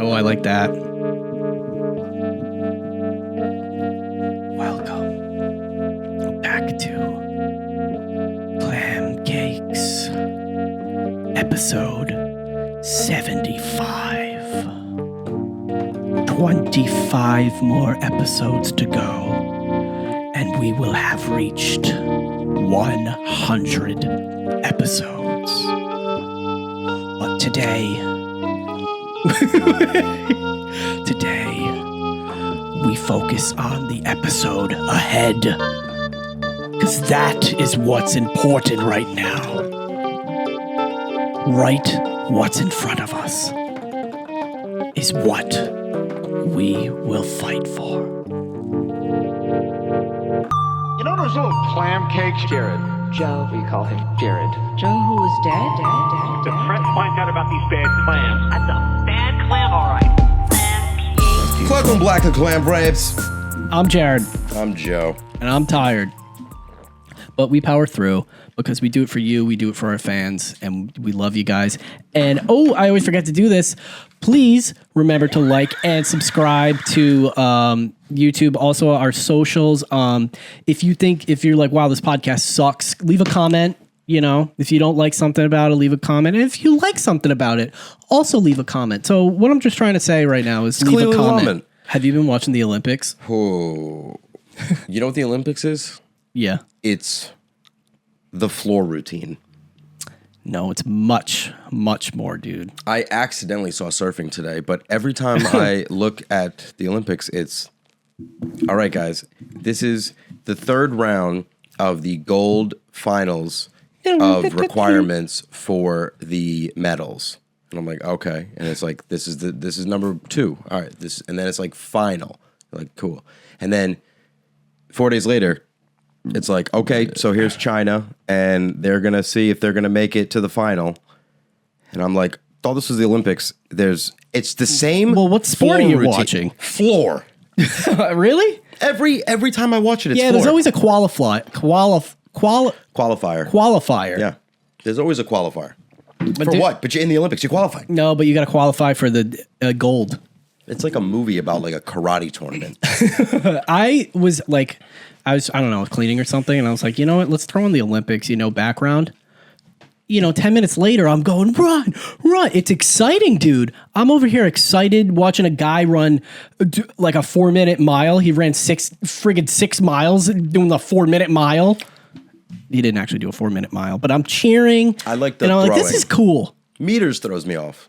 Oh, I like that. Welcome back to Clam Cakes, episode 75. 25 more episodes to go, and we will have reached 100 episodes. But today, we focus on the episode ahead, because that is what's important right now. Right, what's in front of us is what we will fight for. You know those little clam cakes, Jared? Joe, we call him Jared. Joe, who was dead? The press finds out about these bad clams. That's a bad clam, all right. Welcome Black to Clam Braves. I'm Jared, I'm Joe. and I'm tired. But we power through because we do it for you, we do it for our fans, and we love you guys. And I always forget to do this. Please remember to like and subscribe to YouTube, also our socials. If you're like, wow, this podcast sucks, leave a comment. You know, if you don't like something about it, leave a comment. And if you like something about it, also leave a comment. So what I'm just trying to say right now is leave a comment. Have you been watching the Olympics? Oh, you know what the Olympics is? Yeah. It's the floor routine. No, it's much, much more, dude. I accidentally saw surfing today, but every time I look at the Olympics, it's, all right, guys, this is the third round of the gold finals of requirements for the medals. And I'm like, okay. And it's like, this is number 2. All right. And then it's like final. Like, cool. And then 4 days later, it's like, okay, so here's China, and they're going to see if they're going to make it to the final. And I'm like, thought this was the Olympics. It's the same. Well, what sport are you watching? Floor. Really? Every time I watch it, it's Yeah, floor. there's always a qualifier. Yeah. There's always a qualifier. But For what? But you're in the Olympics. You qualify. No, but you got to qualify for the gold. It's like a movie about like a karate tournament. I don't know, cleaning or something, and I was like, you know what? Let's throw in the Olympics, background. 10 minutes later, I'm going, run. It's exciting, dude. I'm over here excited watching a guy run like a 4-minute mile. He ran 6 miles doing the 4-minute mile. He didn't actually do a 4-minute mile, but I'm cheering. I like the and I'm throwing. like, this is cool. Meters throws me off.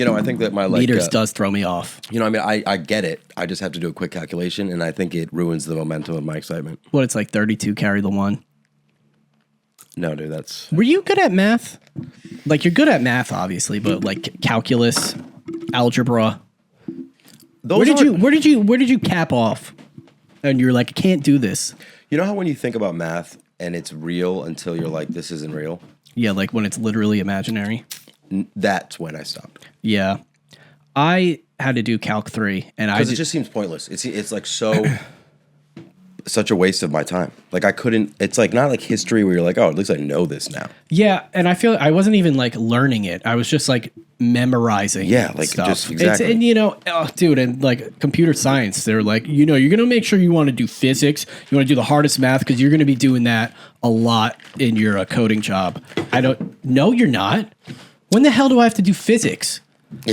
I think that my Meters does throw me off. I get it. I just have to do a quick calculation, and I think it ruins the momentum of my excitement. What, it's like 32 carry the 1? No, dude, that's... Were you good at math? Like, you're good at math, obviously, but like calculus, algebra. Where did you cap off? And you're like, I can't do this. You know how when you think about math and it's real until you're like, this isn't real? Yeah, like when it's literally imaginary. That's when I stopped. Yeah. I had to do Calc 3. Because it just seems pointless. It's like such a waste of my time. Like I couldn't, it's like not like history where you're like, oh, at least I know this now. Yeah, and I feel I wasn't even like learning it. I was just like memorizing. Yeah, like stuff. just exactly. Dude, and like computer science, they're like, you're going to make sure you want to do physics. You want to do the hardest math because you're going to be doing that a lot in your coding job. No, you're not. When the hell do I have to do physics?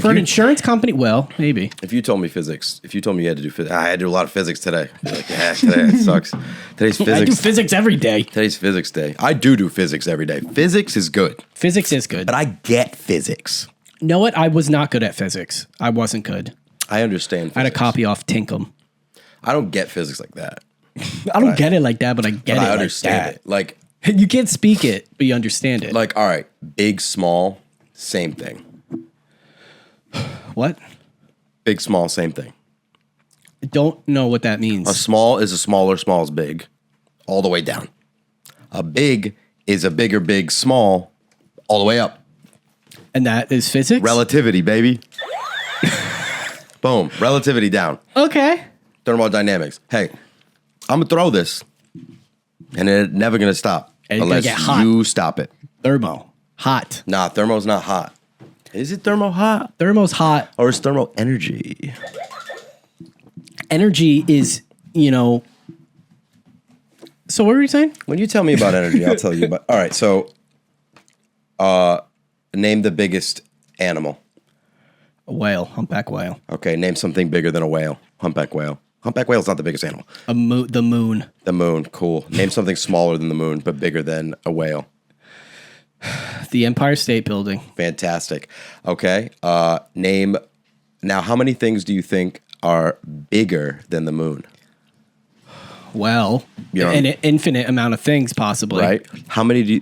For an insurance company? Well, maybe. If you told me you had to do physics, I had to do a lot of physics today. I'd be like, yeah, today it sucks. Today's physics. I do physics every day. Today's physics day. I do physics every day. Physics is good. Physics is good. But I get physics. Know what? I was not good at physics. I wasn't good. I understand physics. I had a copy off Tinkham. I don't get physics like that. I don't get it like that, but I get it I understand like that. it. Like, you can't speak it, but you understand it. like, all right, big, small, same thing. What? Big, small, same thing. I don't know what that means. A small is a smaller, small is big, all the way down. A big is a bigger, big, small, all the way up. And that is physics? Relativity, baby. Boom. Relativity down. Okay. Thermodynamics. Hey, I'm going to throw this, and it's never going to stop And it's gonna unless get hot. you stop it. Thermo. Hot. Nah, thermo's not hot. Is it thermo hot? Thermo's hot. Or is thermo energy? Energy is, So what were you saying? When you tell me about energy, I'll tell you about. All right, so name the biggest animal. A whale, humpback whale. Okay, name something bigger than a whale. Humpback whale. Humpback whale is not the biggest animal. The moon. The moon, cool. Name something smaller than the moon, but bigger than a whale. The Empire State Building. Fantastic. Okay, name. Now, how many things do you think are bigger than the moon? Well, an infinite amount of things, possibly. Right. How many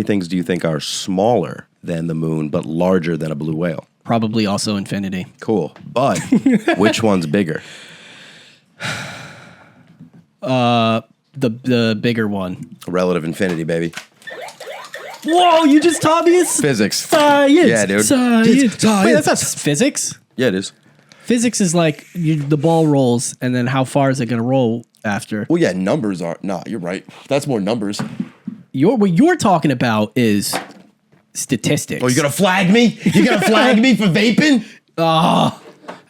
things do you think are smaller than the moon but larger than a blue whale? Probably also infinity. Cool. But which one's bigger? The bigger one. Relative infinity, baby. Whoa! You just taught me Physics. science. Yeah, dude. Science. Science. Wait, that's not physics. Yeah, it is. Physics is like the ball rolls, and then how far is it going to roll after? Well, yeah, numbers are. Nah, you're right. That's more numbers. What you're talking about is statistics. Oh, you gonna flag me? You gonna flag me for vaping?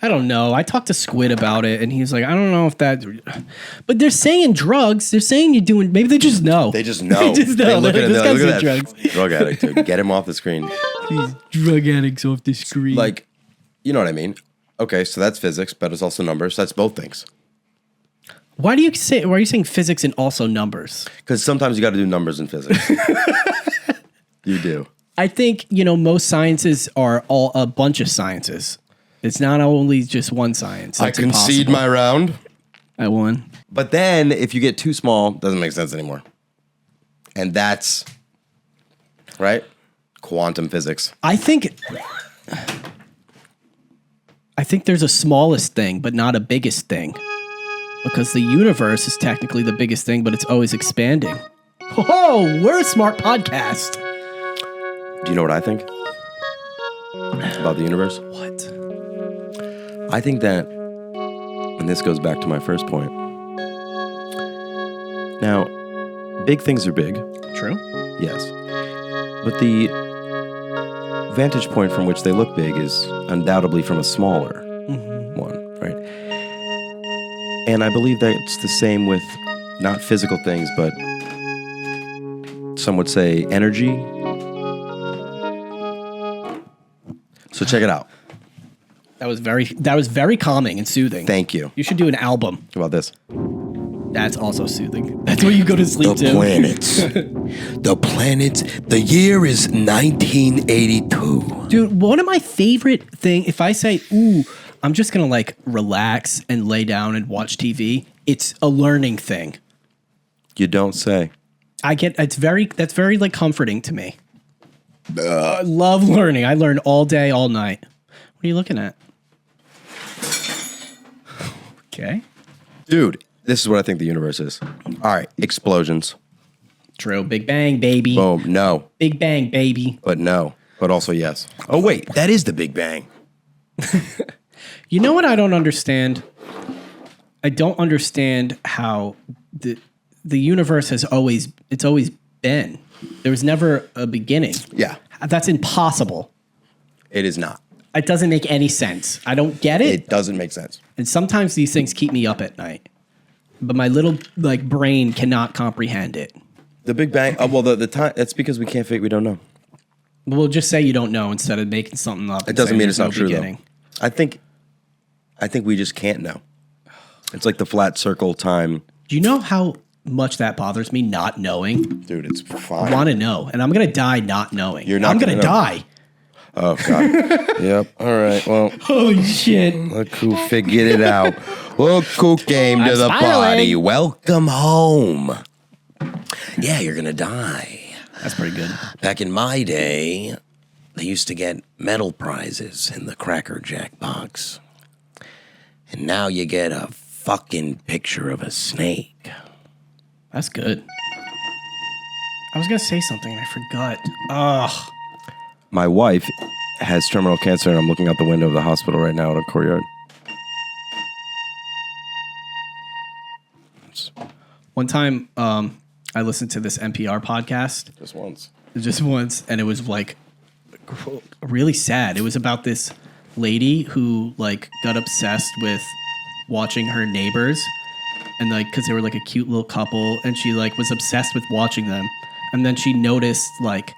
I don't know. I talked to Squid about it, and he's like, I don't know if that. But they're saying drugs. They're saying you're doing. Maybe they just know. They just know. They just know. Look They're at like, that. this Look guy's at doing that drugs. drug addict, dude. Get him off the screen. These drug addicts off the screen. Like, you know what I mean? Okay, so that's physics, but it's also numbers. That's both things. Why are you saying physics and also numbers? Because sometimes you got to do numbers in physics. You do. I think, most sciences are all a bunch of sciences. It's not only just one science. That's impossible. my round. I won. But then if you get too small, it doesn't make sense anymore. And that's, right? Quantum physics. I think there's a smallest thing, but not a biggest thing. Because the universe is technically the biggest thing, but it's always expanding. Oh, we're a smart podcast. Do you know what I think about the universe? What? I think that, and this goes back to my first point. Now, big things are big, True. yes. But the vantage point from which they look big is undoubtedly from a smaller one, right? And I believe that it's the same with not physical things, but some would say energy. So check it out. That was very calming and soothing. Thank you. You should do an album. How about this? That's also soothing. That's where you go to sleep The to. planets. The year is 1982. Dude, one of my favorite thing, if I say, ooh, I'm just gonna like relax and lay down and watch TV, it's a learning thing. You don't say. That's very like comforting to me. I love learning. I learn all day, all night. What are you looking at? Okay. Dude, this is what I think the universe is. All right, explosions. True. Big Bang, baby. Boom. No, Big Bang, baby. but no, but also yes. Oh, wait, that is the Big Bang. You know what I don't understand? I don't understand how the universe has always been. There was never a beginning. Yeah, That's impossible. it is not. It doesn't make any sense. I don't get it. It doesn't make sense. And sometimes these things keep me up at night. But my little brain cannot comprehend it. The Big Bang. Oh, well, the time. That's because we can't figure. We don't know. We'll just say you don't know instead of making something up. It doesn't mean it's not true beginning. though. I think we just can't know. It's like the flat circle time. Do you know how much that bothers me not knowing? Dude, it's I fine. want to know, and I'm gonna die not knowing. You're not I'm gonna gonna know. die. Oh, God. Yep. All right. Well, Holy shit! look who figured it out. Look who came to I'm the smiling. party. Welcome home. Yeah, you're going to die. That's pretty good. Back in my day, they used to get medal prizes in the Cracker Jack box. And now you get a fucking picture of a snake. That's good. I was gonna say something and I forgot. Ugh. My wife has terminal cancer, and I'm looking out the window of the hospital right now in a courtyard. One time, I listened to this NPR podcast Just once. just once, and it was like really sad. It was about this lady who like got obsessed with watching her neighbors, and like because they were like a cute little couple, and she like was obsessed with watching them, and then she noticed like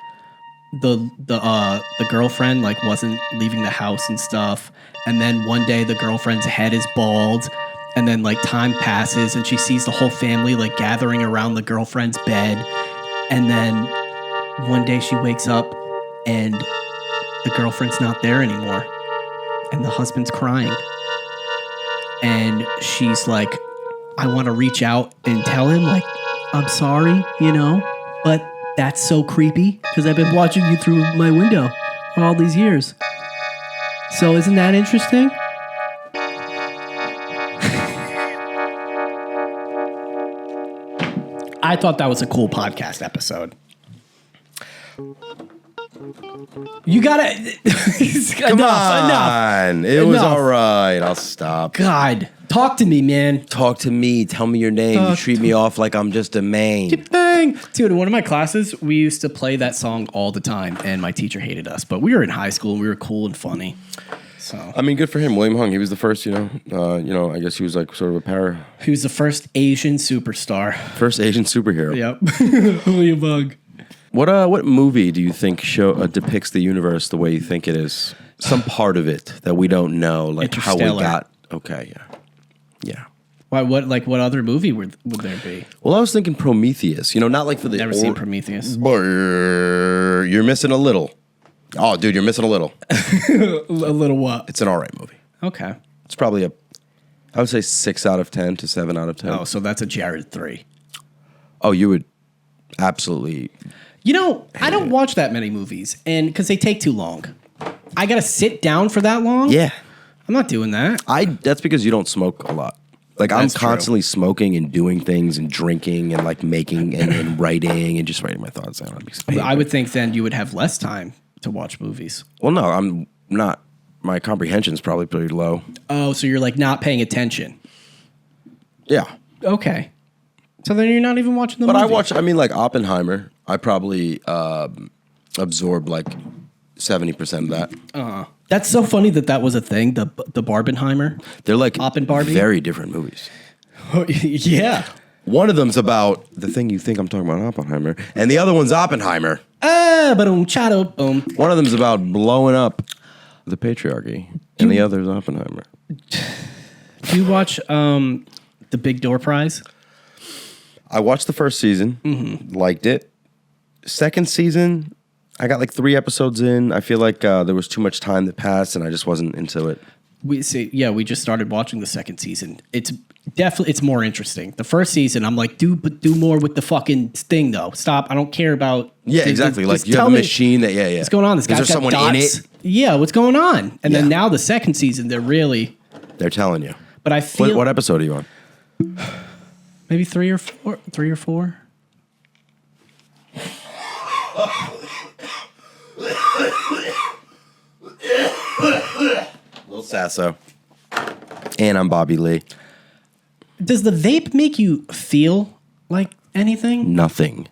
the girlfriend like wasn't leaving the house and stuff, and then one day the girlfriend's head is bald, and then like time passes and she sees the whole family like gathering around the girlfriend's bed, and then one day she wakes up and the girlfriend's not there anymore, and the husband's crying, and she's like, I want to reach out and tell him like, I'm sorry, you know, but that's so creepy because I've been watching you through my window all these years. So isn't that interesting? I thought that was a cool podcast episode. You gotta Come on. It was all right. I'll stop. God, talk to me, man. Talk to me. Tell me your name. You treat me off like I'm just a main. Bang. Dude, in one of my classes, we used to play that song all the time, and my teacher hated us. But we were in high school, and we were cool and funny. So I mean, good for him. William Hung. He was the first, I guess he was like sort of a para. he was the first Asian superstar. First Asian superhero. Yep. William Hung. What movie do you think depicts the universe the way you think it is? Some part of it that we don't know, like how we Interstellar. got. Okay, yeah. Why? What other movie would there be? Well, I was thinking Prometheus. Not like for the. Never seen Prometheus. Brrr, you're missing a little. Oh, dude, you're missing a little. A little what? It's an alright movie. Okay. It's probably I would say 6 out of 10 to 7 out of 10. Oh, so that's a Jared 3. Oh, you would absolutely. I don't watch that many movies, and because they take too long. I gotta sit down for that long? Yeah. I'm not doing that. That's because you don't smoke a lot. Like That's I'm constantly smoking and doing things and drinking and like making and writing and just writing my thoughts down on a piece of paper. I would think then you would have less time to watch movies. Well, no, I'm not. My comprehension's probably pretty low. Oh, so you're like not paying attention. Yeah. Okay. So then you're not even watching the But movie. like Oppenheimer, I probably absorbed like 70% of that. That's so funny that was a thing, the Barbenheimer. They're like Oppenbarbie? very different movies. Yeah. One of them's about the thing you think I'm talking about, Oppenheimer, and the other one's Oppenheimer. Boom, chado, boom. One of them's about blowing up the patriarchy, and the other's Oppenheimer. Do you watch the Big Door Prize? I watched the first season, liked it. Second season, I got like 3 episodes in. I feel like there was too much time that passed, and I just wasn't into it. We just started watching the second season. It's more interesting. The first season, I'm like, do more with the fucking thing though. Stop. I don't care about. Yeah, exactly. Just Like you have tell a me machine that, yeah. What's going on? This Is there guy's got someone dots. in it? Yeah, what's going on? And then Yeah. now the second season, they're telling you. But I feel What episode are you on? maybe 3 or 4. 3 or 4. Little Sasso. And I'm Bobby Lee. Does the vape make you feel like anything? Nothing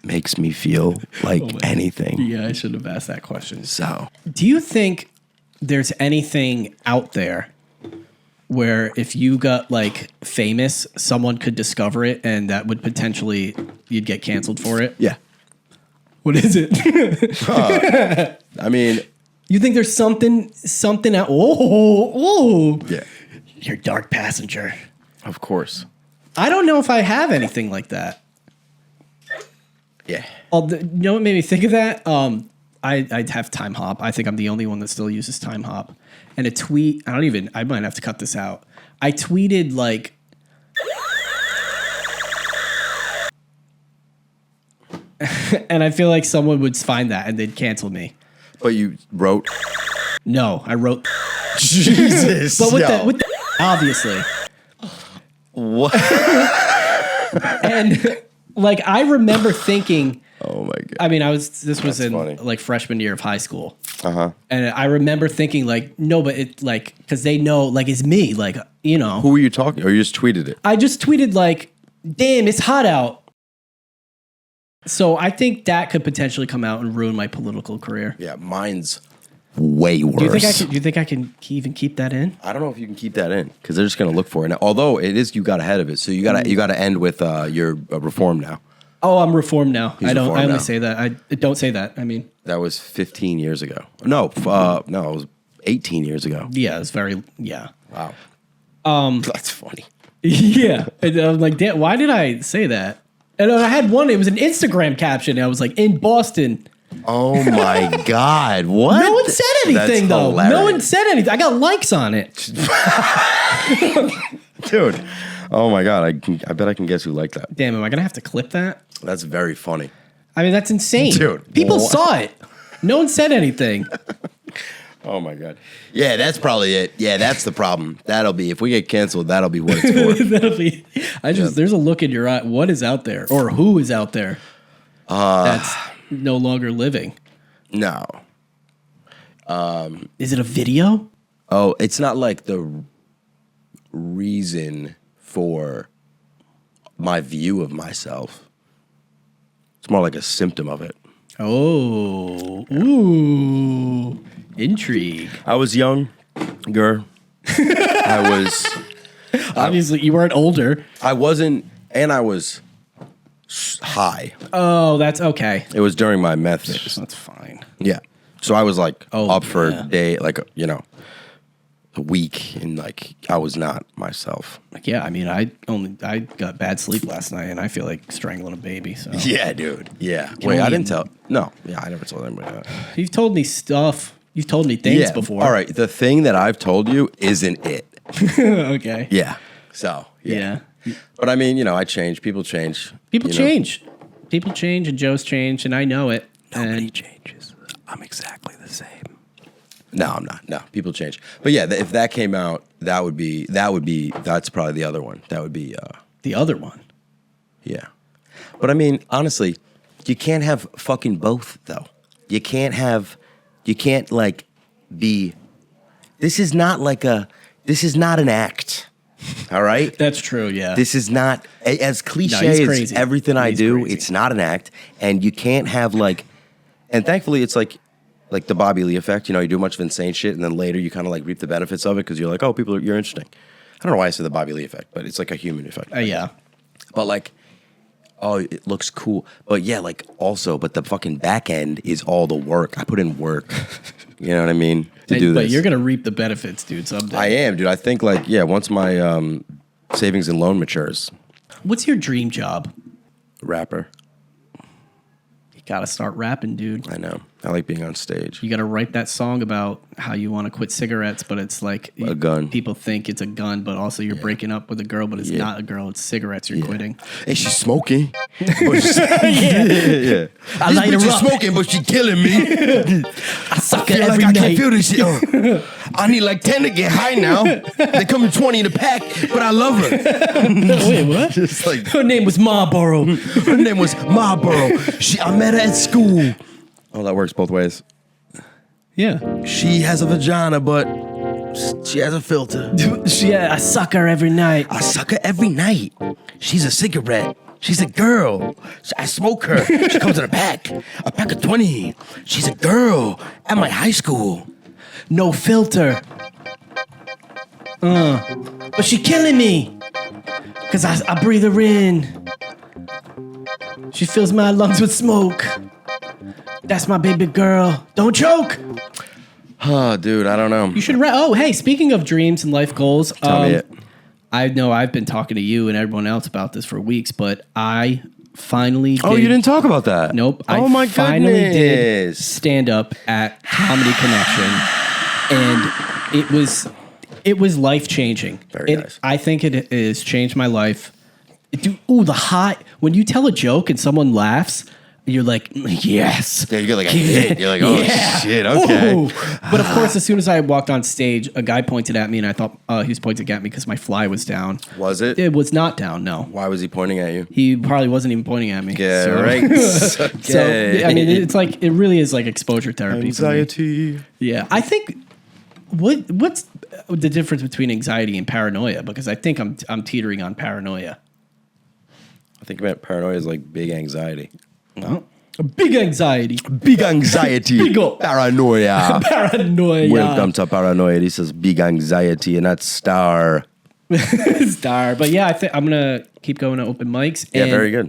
makes me feel like anything. Yeah, I should have asked that question. So, Do you think there's anything out there where if you got like famous, someone could discover it and that would potentially you'd get canceled for it? yeah. What is it? I mean, You think there's something out? Oh, yeah, you're dark passenger. of course. I don't know if I have anything like that. Yeah. You know what made me think of that? I have Time Hop. I think I'm the only one that still uses Time Hop. And a tweet, I might have to cut this out. I tweeted like, and I feel like someone would find that and they'd cancel me. But you wrote. No, I wrote, Jesus. but with the obviously. What? And like, I remember thinking, Oh my god. I mean, this was in funny. like freshman year of high school. Uh-huh. And I remember thinking like, no, but it like, cause they know like it's me, like, you know, Who were you talking? Or you just tweeted it? I just tweeted like, damn, it's hot out. So I think that could potentially come out and ruin my political career. Yeah, mine's way worse. Do you think I can even keep that in? I don't know if you can keep that in because they're just going to look for it. Now, although it is, you got ahead of it, so you got to end with your reform now. Oh, I'm reformed now. He's I don't. reformed I only now. say that. I don't say that. I mean, That was 15 years ago. No, it was 18 years ago. yeah, it's very yeah. Wow. That's funny. Yeah, and I'm like, damn, why did I say that? And I had one. It was an Instagram caption. I was like, in Boston. Oh my God! What? No one said anything That's though. hilarious. No one said anything. I got likes on it. Dude. Oh my God! I bet I can guess who liked that. Damn, am I gonna have to clip that? That's very funny. I mean, that's insane. Dude, People what? saw it. No one said anything. Oh my God! Yeah, that's probably it. Yeah, that's the problem. That'll be if we get canceled. That'll be what it's for. That'll be. There's a look in your eye. What is out there, or who is out there? That's no longer living. No. Is it a video? Oh, it's not like the reason for my view of myself. It's more like a symptom of it. Oh, ooh, intrigue. I was younger. Obviously, you weren't older. I wasn't, and I was high. Oh, that's okay. It was during my meth phase. That's fine. Yeah. So I was like up for yeah. a day, like, a week, and like I was not myself. Like, yeah, I mean, I got bad sleep last night, and I feel like strangling a baby. So Yeah, dude. Yeah. Wait, I didn't tell. No. Yeah, I never told anybody that. you've told me stuff. You've told me things before. All right. The thing that I've told you isn't it. Okay. Yeah. So, yeah. Yeah. But I mean, I change. People change. People you know? change. People change, and Joe's changed, and I know it. Nobody And changes. I'm exactly the same. No, I'm not. No, people change. But yeah, if that came out, that's probably the other one. That would be, the other one. yeah. But I mean, honestly, you can't have fucking both, though. You can't like be, this is not an act. All right? That's true, yeah. This is not, as cliche he's as crazy. everything I He's do, crazy. it's not an act. And you can't have and thankfully it's like the Bobby Lee effect. You do a bunch of insane shit and then later you kind of like reap the benefits of it because you're like, oh, you're interesting. I don't know why I said the Bobby Lee effect, but it's like a human effect. Yeah. But like, oh, it looks cool. But yeah, like also, but the fucking back end is all the work. I put in work. You know what I mean? To do But this. you're going to reap the benefits, dude, someday. I am, dude. I think once my savings and loan matures, What's your dream job? rapper. You got to start rapping, dude. I know. I like being on stage. You got to write that song about how you want to quit cigarettes, but it's like A gun. People think it's a gun, but also you're breaking up with a girl, but it's Yeah. not a girl. It's cigarettes you're quitting. Hey, she's smoking. yeah. I light This bitch her is up. smoking, but she killing me. I suck I it feel like every I night. can't feel this shit. I need like 10 to get high now. They come in 20 in a pack, but I love her. Wait, what? It's like Her name was Marlboro. her name was Marlboro. I met her at school. Oh, that works both ways. Yeah. She has a vagina, but she has a filter. Yeah, I suck her every night. I suck her every night. She's a cigarette. She's a girl. I smoke her. She comes in a pack of 20. She's a girl at my high school. No filter. But she killing me. Because I breathe her in. She fills my lungs with smoke. That's my baby girl. Don't choke. Oh, dude, I don't know. You should Oh, hey, speaking of dreams and life goals. Tell me it. I know I've been talking to you and everyone else about this for weeks, but I finally Oh, you didn't talk about that? Nope. Oh, I my finally did goodness. stand up at Comedy Connection, and it was life changing. Very nice. I think it has changed my life. Dude, when you tell a joke and someone laughs, you're like, yes. Yeah, you get like a hit. You're like, oh, Yeah. shit, okay. Ooh. But of course, as soon as I walked on stage, a guy pointed at me, and I thought he was pointing at me because my fly was down. Was it? It was not down, no. Why was he pointing at you? He probably wasn't even pointing at me. Yeah, so. right. So, I mean, it's like, it really is like exposure therapy. for me. Anxiety. Yeah. I think, what's the difference between anxiety and paranoia? Because I think I'm teetering on paranoia. I think about paranoia is like big anxiety. No. Big anxiety. Big anxiety. Big ol'. Paranoia. Paranoia. Welcome to Paranoia. This is big anxiety, and that's Star. Star. But yeah, I think I'm gonna keep going to open mics. Yeah, and, very good.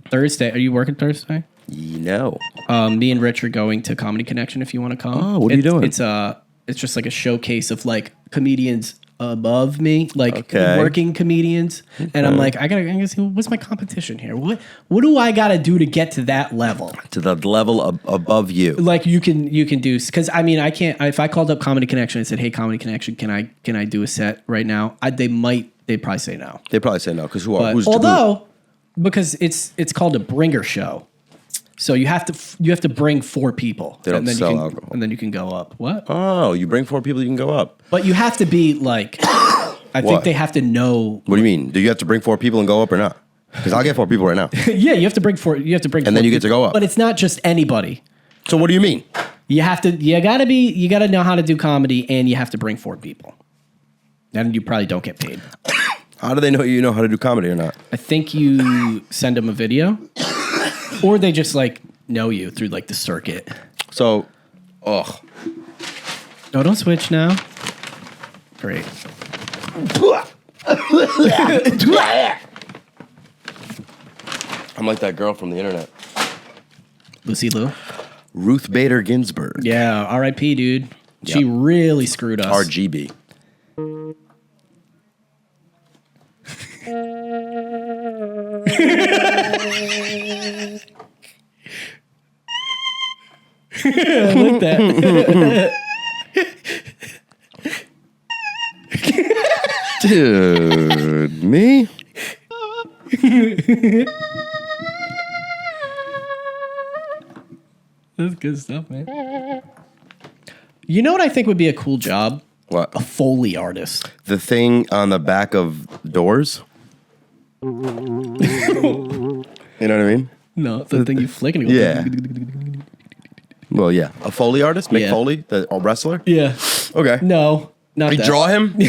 Thursday. Are you working Thursday? No. Me and Rich are going to Comedy Connection if you want to come. Oh, what are you doing? It's just like a showcase of like comedians above me, like Okay. working comedians, and I'm like, I gotta see what's my competition here. What do I gotta do to get to that level? To the level above you. Like you can do, because I mean I can't. If I called up Comedy Connection and said, "Hey, Comedy Connection, can I do a set right now?" They'd probably say no. They probably say no because But because it's called a bringer show, so you have to bring 4 people. They don't and then sell you can, alcohol. and then you can go up. What? Oh, you bring 4 people, you can go up. But you have to be like, I think What? they have to know. What do you mean? Do you have to bring 4 people and go up or not? Because I'll get 4 people right now. Yeah, you have to bring 4. You have to bring, And then 4 you get to people. go up. But it's not just anybody. So what do you mean? You gotta know how to do comedy, and you have to bring 4 people. Then you probably don't get paid. How do they know you know how to do comedy or not? I think you send them a video, or they just like know you through like the circuit. So, No, don't switch now. Great. I'm like that girl from the internet. Lucy Liu. Ruth Bader Ginsburg. Yeah, R.I.P. dude. She Yep. really screwed us. RGB. I like that. Dude, me? That's good stuff, man. You know what I think would be a cool job? What? A Foley artist. The thing on the back of doors? You know what I mean? No, it's the thing you flick and it goes. Yeah. Well, yeah. A Foley artist? Mick Yeah. Foley? The wrestler? Yeah. Okay. No, not You that. draw him? You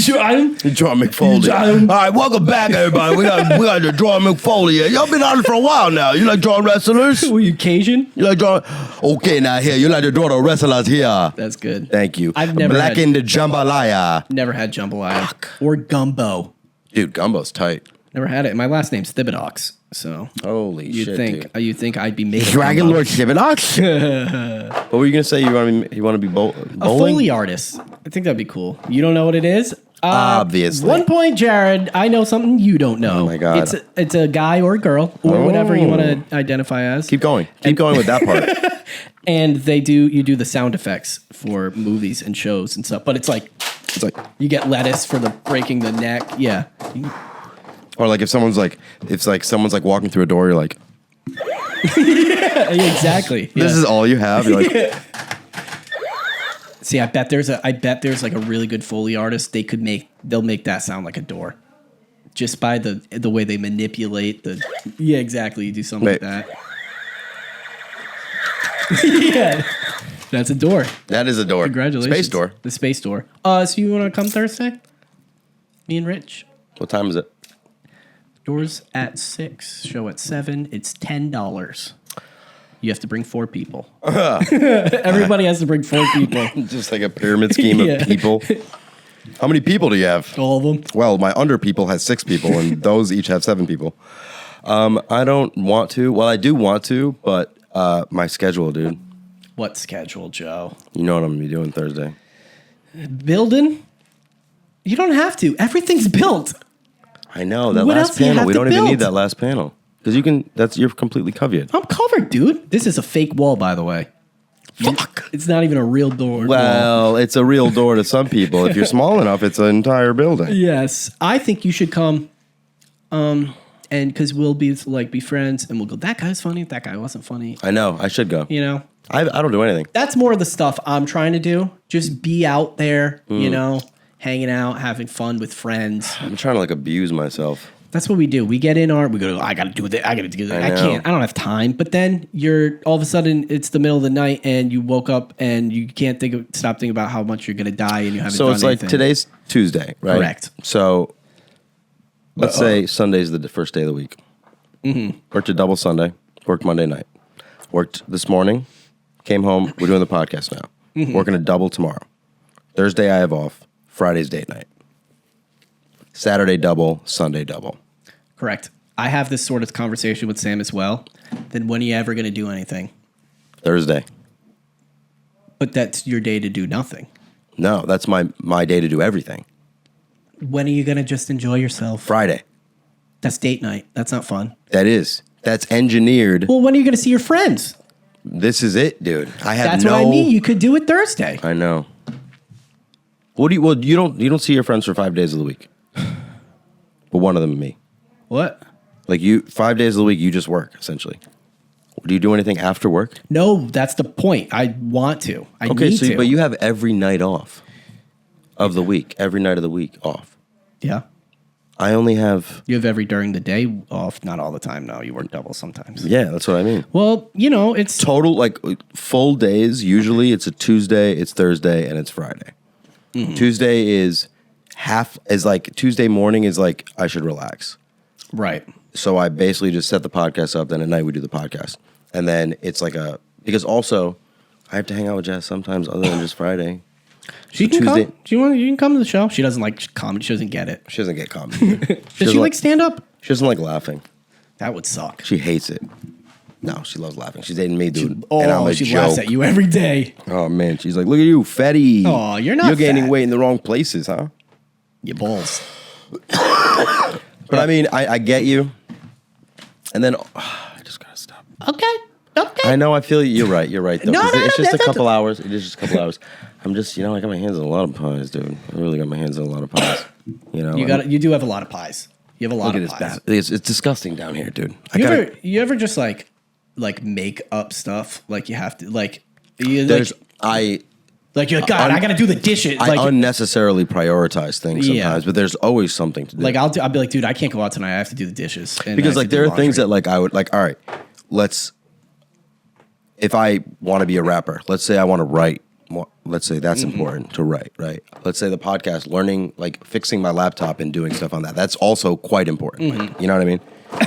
draw him? You draw Mick Foley. draw him? All right, welcome back, everybody. We got to draw Mick Foley here. Y'all been on it for a while now. You like drawing wrestlers? Were you Cajun? You like drawing? Okay, now here. You like to draw the wrestlers here. That's good. Thank you. I've never Black had- in the jambalaya. Never had jambalaya or gumbo. Dude, gumbo's tight. Never had it. My last name's Thibodeaux, so Holy you'd shit, think dude. you'd think I'd be made of Dragon gumbo. Lord Thibodeaux? What were you gonna say? You want to be bowling? A Foley artist. I think that'd be cool. You don't know what it is? Obviously. 1 point, Jared. I know something you don't know. Oh my God. It's a guy or a girl or whatever you want to identify as. Keep going. Keep going with that part. And you do the sound effects for movies and shows and stuff. But it's like you get lettuce for the breaking the neck. Yeah. Or like if someone's like walking through a door, you're like, Exactly. this Yeah. is all you have. You're like, See, I bet there's like a really good Foley artist. They'll make that sound like a door, just by the way they manipulate the. Yeah, exactly. You do something Wait. like that. Yeah, that's a door. that is a door. Congratulations, Space door. The space door. So you want to come Thursday? Me and Rich. What time is it? Doors at 6. Show at 7. It's $10. You have to bring 4 people. Everybody has to bring 4 people. Just like a pyramid scheme Yeah. of people. How many people do you have? All of them. Well, my under people has 6 people, and those each have 7 people. I don't want to. Well, I do want to, but my schedule, dude. What schedule, Joe? You know what I'm gonna be doing Thursday. Building? You don't have to. Everything's built. I know that What last else do you panel. have We to don't even need build? that last panel because you're completely covered. I'm covered, dude. This is a fake wall, by the way. Fuck. It's not even a real door. wall. Well, it's a real door to some people. If you're small enough, it's an entire building. Yes, I think you should come. And because we'll be friends, and we'll go. That guy's funny. That guy wasn't funny. I know. I should go. You know. I don't do anything. That's more of the stuff I'm trying to do. Just be out there. You know, hanging out, having fun with friends. I'm trying to like abuse myself. That's what we do. We get in we go, I got to do that. I got to do that. I know. can't. I don't have time. But then you're all of a sudden it's the middle of the night and you woke up and you can't stop thinking about how much you're going to die and you haven't So done it's like anything. today's Tuesday, right? Correct. So let's say Sunday's the first day of the week. Worked a double Sunday. Worked Monday night. Worked this morning. Came home. We're doing the podcast now. Working a double tomorrow. Thursday I have off. Friday's date night. Saturday double. Sunday double. Correct. I have this sort of conversation with Sam as well. Then when are you ever going to do anything? Thursday. But that's your day to do nothing. No, that's my day to do everything. When are you going to just enjoy yourself? Friday. That's date night. That's not fun. That is. That's engineered. Well, when are you going to see your friends? This is it, dude. I have That's no. what I mean. You could do it Thursday. I know. What do you? Well, you don't see your friends for 5 days of the week. But one of them me. What? Like you, 5 days of the week, you just work essentially. Do you do anything after work? No, that's the point. I want to. I need to. But you have every night off of the week. Every night of the week off. Yeah. I only have. You have every during the day off. Not all the time, no. You work double sometimes. Yeah, that's what I mean. Well, it's Total, like full days. Usually it's a Tuesday, it's Thursday, and it's Friday. Tuesday is Tuesday morning is like I should relax. right. So I basically just set the podcast up. Then at night we do the podcast, and then it's like because also I have to hang out with Jess sometimes other than just Friday. She So can Tuesday- come. You can come to the show. She doesn't like comedy. She doesn't get it. She doesn't get comedy. Does she like stand up? She doesn't like laughing. That would suck. She hates it. No, she loves laughing. She's dating me, dude. Oh, and I'm a she joke. laughs at you every day. Oh man, she's like, look at you, fatty. Aw, you're not You're gaining fat. weight in the wrong places, huh? Your balls. But I mean, I get you. And then I just gotta stop. Okay. I know. I feel you're right. You're right. Though, No, 'cause no, it's no, just a that's couple hours. It is just a couple hours. I'm just, I got my hands in a lot of pies, dude. I really got my hands in a lot of pies. You do have a lot of pies. You have a lot Look at of this pies. bad. It's disgusting down here, dude. You ever just like make up stuff like you have to you're There's like you're like, God, I gotta do the dishes. I unnecessarily prioritize things Yeah. sometimes, but there's always something to do. I'll be like, dude, I can't go out tonight. I have to do the dishes. And Because I like have to do there are things laundry. that I would all right, if I want to be a rapper, let's say I want to write, let's say that's important to write, right? Let's say the podcast, learning, fixing my laptop and doing stuff on that. That's also quite important. You know what I mean?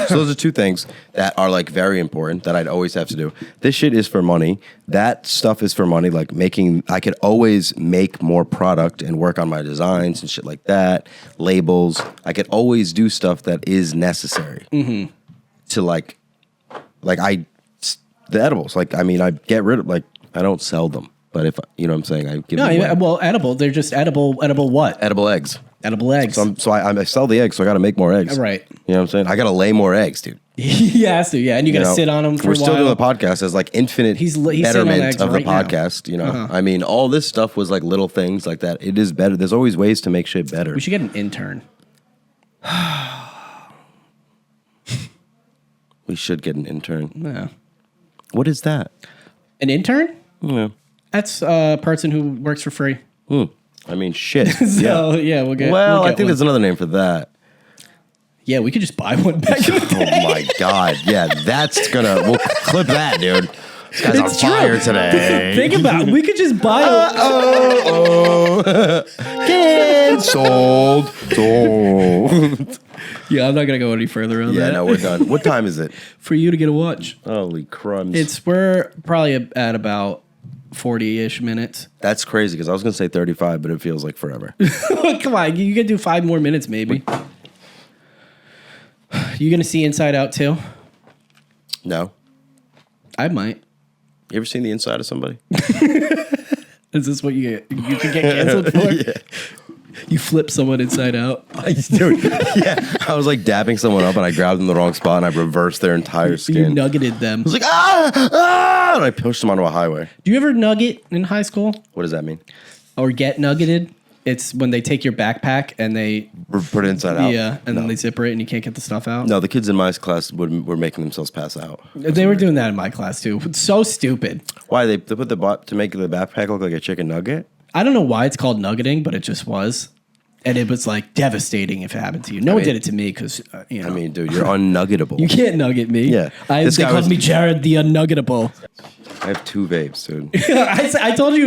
So those are two things that are very important that I'd always have to do. This shit is for money. That stuff is for money. I could always make more product and work on my designs and shit like that. Labels. I could always do stuff that is necessary to the edibles. I get rid of, I don't sell them. But if, you know what I'm saying, I give them away. well, edible. They're just edible what? Edible eggs. Edible eggs. So I sell the eggs, so I got to make more eggs. Right. You know what I'm saying? I got to lay more eggs, dude. He has to, and you got to You know, sit on them for we're a while. still doing the podcast as infinite He's sitting on betterment eggs of the right now. podcast. You know, all this stuff was little things like that. It is better. There's always ways to make shit better. We should get an intern. We should get an intern. Yeah. What is that? An intern? Yeah. That's a person who works for free. Shit. So yeah, we'll get. Well, we'll I get think one. there's another name for that. Yeah, we could just buy one back in the day. Oh my god. Yeah, we'll clip that, dude. This guy's It's on fire true. today. Think about it. We could just buy Canceled. Sold. Yeah, I'm not gonna go any further on Yeah, that. no, we're done. What time is it? For you to get a watch. Holy crumbs. We're probably at about 40-ish minutes. That's crazy because I was going to say 35, but it feels like forever. Come on, you can do 5 more minutes maybe. You gonna see Inside Out too? No. I might. You ever seen the inside of somebody? Is this what you can get canceled for? Yeah. You flip someone inside out. Dude, yeah. I was dabbing someone up and I grabbed them in the wrong spot and I reversed their entire You skin. I nuggeted them. was like, ah! And I pushed them onto a highway. Do you ever nugget in high school? What does that mean? Or get nuggeted? It's when they take your backpack and they Put it inside out? then they zipper it and you can't get the stuff out. No, the kids in my class were making themselves pass out. They were doing that in my class too. It's so stupid. Why? They put to make the backpack look like a chicken nugget? I don't know why it's called nuggeting, but it just was. And it was devastating if it happened to you. No one did it to me because, you know. I mean, dude, you're unnuggetable. You can't nugget me. Yeah. They This guy called was- me Jared the Unnuggetable. I have 2 vapes, dude.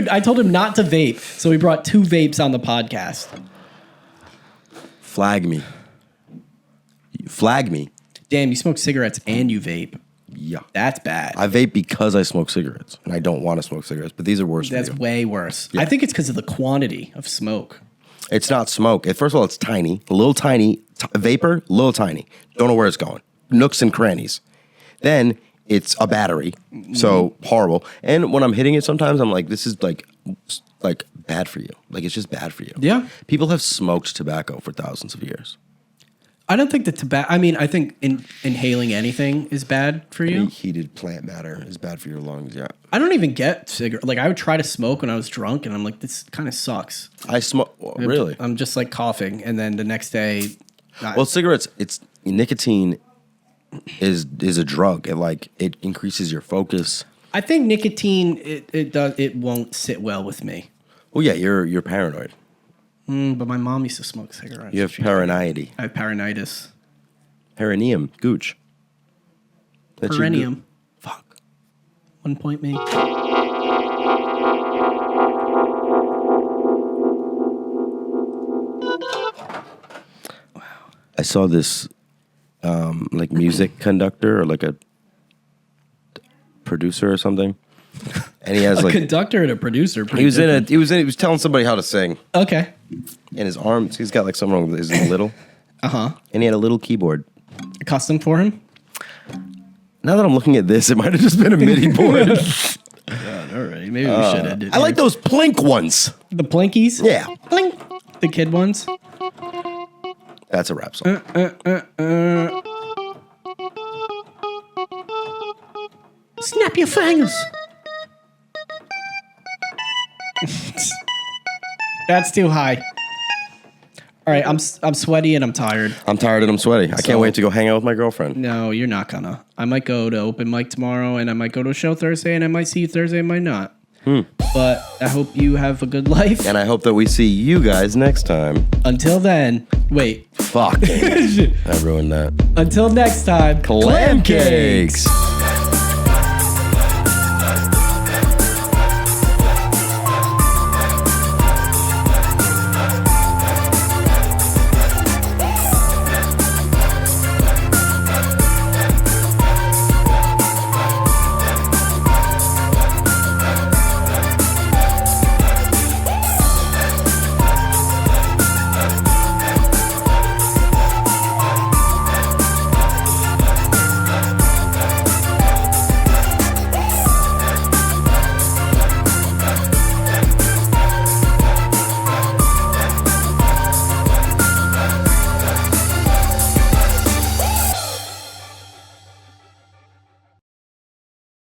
I told him not to vape, so he brought 2 vapes on the podcast. Flag me. Flag me. Damn, you smoke cigarettes and you vape. Yeah. That's bad. I vape because I smoke cigarettes, and I don't want to smoke cigarettes, but these are worse That's for you. way worse. Yeah. I think it's because of the quantity of smoke. It's not smoke. First of all, it's tiny, a little tiny, vapor, little tiny. Don't know where it's going. Nooks and crannies. Then it's a battery, so horrible. And when I'm hitting it, sometimes I'm like, this is like bad for you. Like it's just bad for you. Yeah. People have smoked tobacco for thousands of years. I don't think the tobacco. I mean, I think inhaling anything is bad for you. Heated plant matter is bad for your lungs. Yeah. I don't even get cigarette. Like I would try to smoke when I was drunk, and I'm like, this kind of sucks. I smoke. Really? I'm just like coughing, and then the next day. Well, cigarettes. It's nicotine is a drug. It increases your focus. I think nicotine it won't sit well with me. Well, yeah, you're paranoid. But my mom used to smoke cigarettes. You have paranoidy. I have paranoitis. Perineum, gooch. That's your Perineum. Fuck. 1 point me. I saw this like music conductor or like a producer or something, and he has A like conductor and a producer. he was he was telling somebody how to sing, Okay. and his arms. He's got like something wrong with his little, and he had a little keyboard. A custom for him. Now that I'm looking at this, it might have just been a MIDI board. God, all right. Maybe we should have. I like those Plink ones. the Plinkies. Yeah, Plink. The kid ones. that's a rap song. Snap your fingers. That's too high. All right, I'm sweaty and I'm tired. I'm tired and I'm sweaty. I can't wait to go hang out with my girlfriend. No, you're not gonna. I might go to open mic tomorrow, and I might go to a show Thursday, and I might see you Thursday, I might not. But I hope you have a good life. And I hope that we see you guys next time. Until then, wait. Fuck. I ruined that. Until next time, Clam cakes.